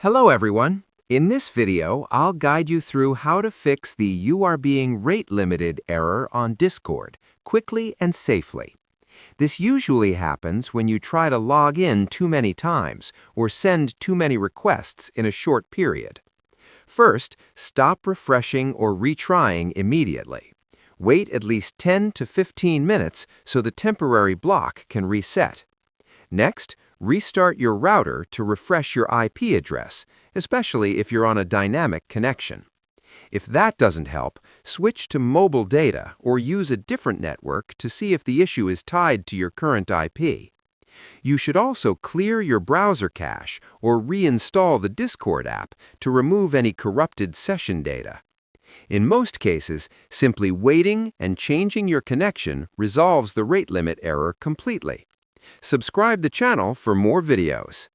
Hello everyone. In this video, I'll guide you through how to fix the "You are being rate limited" error on Discord quickly and safely. This usually happens when you try to log in too many times or send too many requests in a short period. First, stop refreshing or retrying immediately. Wait at least 10 to 15 minutes so the temporary block can reset. Next, restart your router to refresh your IP address, especially if you're on a dynamic connection. If that doesn't help, switch to mobile data or use a different network to see if the issue is tied to your current IP. You should also clear your browser cache or reinstall the Discord app to remove any corrupted session data. In most cases, simply waiting and changing your connection resolves the rate limit error completely. Subscribe the channel for more videos.